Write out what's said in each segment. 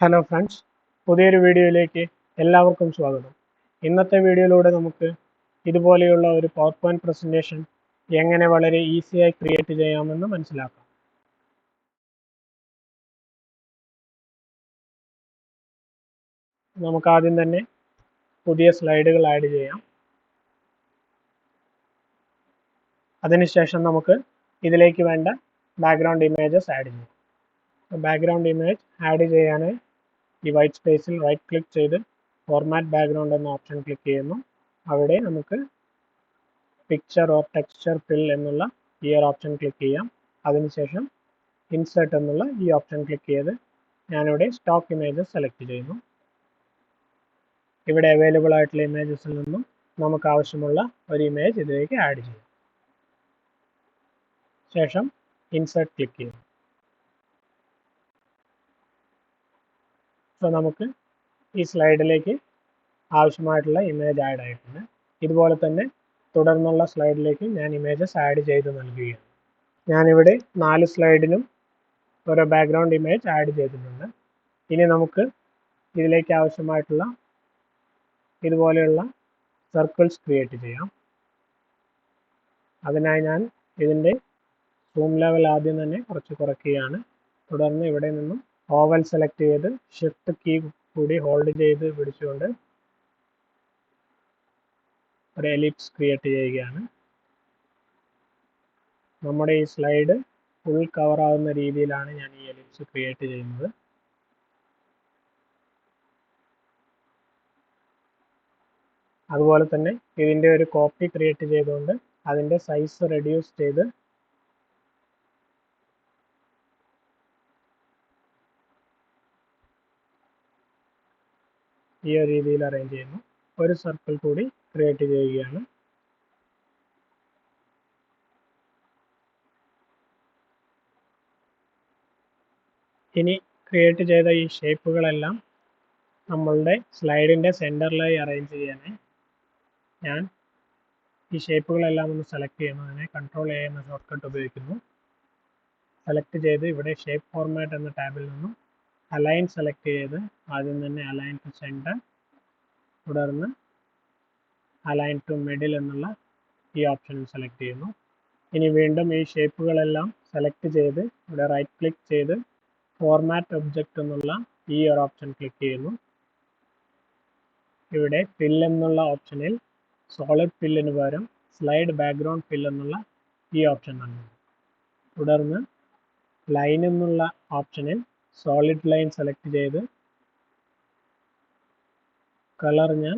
Hello friends, പുതിയൊരു വീഡിയോയിലേക്ക് എല്ലാവർക്കും സ്വാഗതം. ഇന്നത്തെ വീഡിയോയിലൂടെ നമുക്ക് ഇതുപോലെയുള്ള ഒരു പവർ പോയിന്റ് പ്രസൻറ്റേഷൻ എങ്ങനെ വളരെ ഈസിയായി ക്രിയേറ്റ് ചെയ്യാമെന്ന് മനസ്സിലാക്കാം. നമുക്ക് ആദ്യം തന്നെ പുതിയ സ്ലൈഡുകൾ ആഡ് ചെയ്യാം. അതിനുശേഷം നമുക്ക് ഇതിലേക്ക് വേണ്ട ബാക്ക്ഗ്രൗണ്ട് ഇമേജസ് ആഡ് ചെയ്യാം. ബാക്ക്ഗ്രൗണ്ട് ഇമേജ് ആഡ് ചെയ്യാനായി ഈ വൈറ്റ് സ്പേസിൽ റൈറ്റ് ക്ലിക്ക് ചെയ്ത് ഫോർമാറ്റ് ബാക്ക്ഗ്രൗണ്ട് എന്ന ഓപ്ഷൻ ക്ലിക്ക് ചെയ്യുന്നു. അവിടെ നമുക്ക് പിക്ചർ ഓർ ടെക്സ്ചർ ഫിൽ എന്നുള്ള ഈ ഒരു ഓപ്ഷൻ ക്ലിക്ക് ചെയ്യാം. അതിനുശേഷം ഇൻസേർട്ട് എന്നുള്ള ഈ ഓപ്ഷൻ ക്ലിക്ക് ചെയ്ത് ഞാനിവിടെ സ്റ്റോക്ക് ഇമേജസ് സെലക്ട് ചെയ്യുന്നു. ഇവിടെ അവൈലബിൾ ആയിട്ടുള്ള ഇമേജസിൽ നിന്നും നമുക്ക് ആവശ്യമുള്ള ഒരു ഇമേജ് ഇതിലേക്ക് ആഡ് ചെയ്യാം. ശേഷം ഇൻസേർട്ട് ക്ലിക്ക് ചെയ്യും. സോ നമുക്ക് ഈ സ്ലൈഡിലേക്ക് ആവശ്യമായിട്ടുള്ള ഇമേജ് ആഡ് ആയിട്ടുണ്ട്. ഇതുപോലെ തന്നെ തുടർന്നുള്ള സ്ലൈഡിലേക്ക് ഞാൻ ഇമേജസ് ആഡ് ചെയ്ത് നൽകുകയാണ്. ഞാനിവിടെ 4 സ്ലൈഡിനും ഓരോ ബാക്ക്ഗ്രൗണ്ട് ഇമേജ് ആഡ് ചെയ്തിട്ടുണ്ട്. ഇനി നമുക്ക് ഇതിലേക്ക് ആവശ്യമായിട്ടുള്ള ഇതുപോലെയുള്ള സർക്കിൾസ് ക്രിയേറ്റ് ചെയ്യാം. അതിനായി ഞാൻ ഇതിൻ്റെ സൂം ലെവൽ ആദ്യം തന്നെ കുറച്ച് കുറയ്ക്കുകയാണ്. തുടർന്ന് ഇവിടെ നിന്നും ഓവൽ സെലക്ട് ചെയ്ത് ഷിഫ്റ്റ് കീ കൂടി ഹോൾഡ് ചെയ്ത് പിടിച്ചുകൊണ്ട് ഒരു എലിപ്സ് ക്രിയേറ്റ് ചെയ്യുകയാണ്. നമ്മുടെ ഈ സ്ലൈഡ് ഫുൾ കവർ ആവുന്ന രീതിയിലാണ് ഞാൻ ഈ എലിപ്സ് ക്രിയേറ്റ് ചെയ്യുന്നത്. അതുപോലെ തന്നെ ഇതിൻ്റെ ഒരു കോപ്പി ക്രിയേറ്റ് ചെയ്തുകൊണ്ട് അതിൻ്റെ സൈസ് റെഡ്യൂസ് ചെയ്ത് ഈ ഒരു രീതിയിൽ അറേഞ്ച് ചെയ്യുന്നു. ഒരു സർക്കിൾ കൂടി ക്രിയേറ്റ് ചെയ്യുകയാണ്. ഇനി ക്രിയേറ്റ് ചെയ്ത ഈ ഷേപ്പുകളെല്ലാം നമ്മളുടെ സ്ലൈഡിൻ്റെ സെൻറ്ററിലായി അറേഞ്ച് ചെയ്യാനായി ഞാൻ ഈ ഷേപ്പുകളെല്ലാം ഒന്ന് സെലക്ട് ചെയ്യുന്നു. അതിനെ കൺട്രോൾ എ എന്ന ഷോർട്ട് കട്ട് ഉപയോഗിക്കുന്നു. സെലക്ട് ചെയ്ത് ഇവിടെ ഷേപ്പ് ഫോർമാറ്റ് എന്ന ടാബിൽ നിന്നും അലൈൻ സെലക്ട് ചെയ്ത് ആദ്യം തന്നെ അലൈൻ ടു സെൻറ്റർ, തുടർന്ന് അലൈൻ ടു മിഡിൽ എന്നുള്ള ഈ ഓപ്ഷൻ സെലക്ട് ചെയ്യുന്നു. ഇനി വീണ്ടും ഈ ഷേപ്പുകളെല്ലാം സെലക്ട് ചെയ്ത് ഇവിടെ റൈറ്റ് ക്ലിക്ക് ചെയ്ത് ഫോർമാറ്റ് ഒബ്ജക്റ്റ് എന്നുള്ള ഈ ഒരു ഓപ്ഷൻ ക്ലിക്ക് ചെയ്യുന്നു. ഇവിടെ ഫിൽ എന്നുള്ള ഓപ്ഷനിൽ സോളിഡ് ഫില്ലിന് പകരം സ്ലൈഡ് ബാക്ക്ഗ്രൗണ്ട് ഫിൽ എന്നുള്ള ഈ ഓപ്ഷൻ നൽകുന്നു. തുടർന്ന് ലൈൻ എന്നുള്ള ഓപ്ഷനിൽ സോളിഡ് ലൈൻ സെലക്ട് ചെയ്ത് കളർ ഞാൻ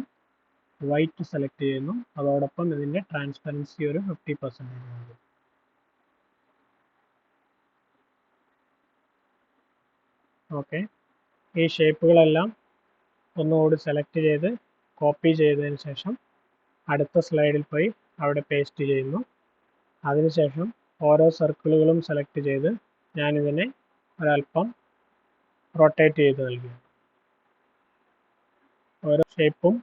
വൈറ്റ് സെലക്ട് ചെയ്യുന്നു. അതോടൊപ്പം ഇതിൻ്റെ ട്രാൻസ്പെറൻസി ഒരു 50% നൽകും. ഓക്കെ, ഈ ഷേപ്പുകളെല്ലാം ഒന്നുകൂടി സെലക്ട് ചെയ്ത് കോപ്പി ചെയ്തതിന് ശേഷം അടുത്ത സ്ലൈഡിൽ പോയി അവിടെ പേസ്റ്റ് ചെയ്യുന്നു. അതിനുശേഷം ഓരോ സർക്കിളുകളും സെലക്ട് ചെയ്ത് ഞാനിതിനെ ഒരല്പം റൊട്ടേറ്റ് ചെയ്ത് നൽകുന്നു. ഓരോ ഷേപ്പും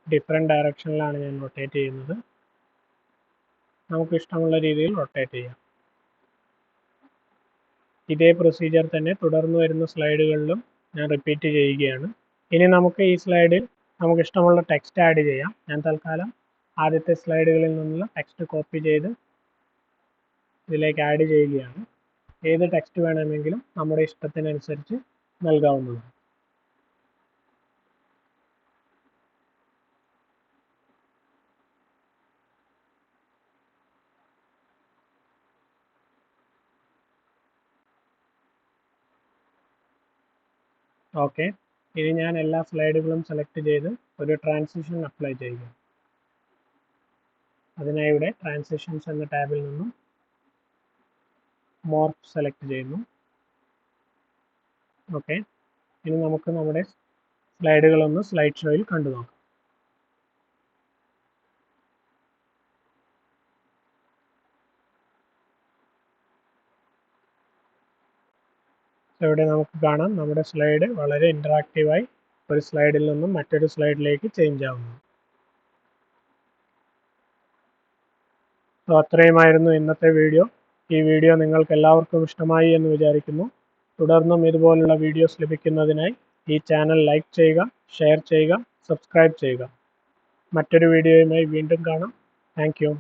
ഡിഫറെൻറ്റ് ഡയറക്ഷനിലാണ് ഞാൻ റൊട്ടേറ്റ് ചെയ്യുന്നത്. നമുക്ക് ഇഷ്ടമുള്ള രീതിയിൽ റൊട്ടേറ്റ് ചെയ്യാം. ഇതേ പ്രൊസീജിയർ തന്നെ തുടർന്ന് വരുന്ന സ്ലൈഡുകളിലും ഞാൻ റിപ്പീറ്റ് ചെയ്യുകയാണ്. ഇനി നമുക്ക് ഈ സ്ലൈഡിൽ നമുക്ക് ഇഷ്ടമുള്ള ടെക്സ്റ്റ് ആഡ് ചെയ്യാം. ഞാൻ തൽക്കാലം ആദ്യത്തെ സ്ലൈഡുകളിൽ നിന്നുള്ള ടെക്സ്റ്റ് കോപ്പി ചെയ്ത് ഇതിലേക്ക് ആഡ് ചെയ്യുകയാണ്. ഏത് ടെക്സ്റ്റ് വേണമെങ്കിലും നമ്മുടെ ഇഷ്ടത്തിനനുസരിച്ച് നൽകാവുന്നതാണ്. ഓക്കെ, ഇനി ഞാൻ എല്ലാ സ്ലൈഡുകളും സെലക്ട് ചെയ്ത് ഒരു ട്രാൻസിഷൻ അപ്ലൈ ചെയ്യുക. അതിനായി ഇവിടെ ട്രാൻസിഷൻസ് എന്ന ടാബിൽ നിന്നും മോർഫ് സെലക്ട് ചെയ്യുന്നു. ഓക്കെ, ഇനി നമുക്ക് നമ്മുടെ സ്ലൈഡുകളൊന്ന് സ്ലൈഡ് ഷോയിൽ കണ്ടു നോക്കാം. ഇവിടെ നമുക്ക് കാണാം നമ്മുടെ സ്ലൈഡ് വളരെ ഇൻറ്ററാക്റ്റീവായി ഒരു സ്ലൈഡിൽ നിന്നും മറ്റൊരു സ്ലൈഡിലേക്ക് ചേഞ്ച് ആവുന്നു. അത്രയുമായിരുന്നു ഇന്നത്തെ വീഡിയോ. ഈ വീഡിയോ നിങ്ങൾക്ക് എല്ലാവർക്കും ഇഷ്ടമായി എന്ന് വിചാരിക്കുന്നു. തുടർന്നും ഇതുപോലുള്ള വീഡിയോസ് ലഭിക്കുന്നതിനായി ഈ ചാനൽ ലൈക്ക് ചെയ്യുക, ഷെയർ ചെയ്യുക, സബ്സ്ക്രൈബ് ചെയ്യുക. മറ്റൊരു വീഡിയോയുമായി വീണ്ടും കാണാം. Thank you.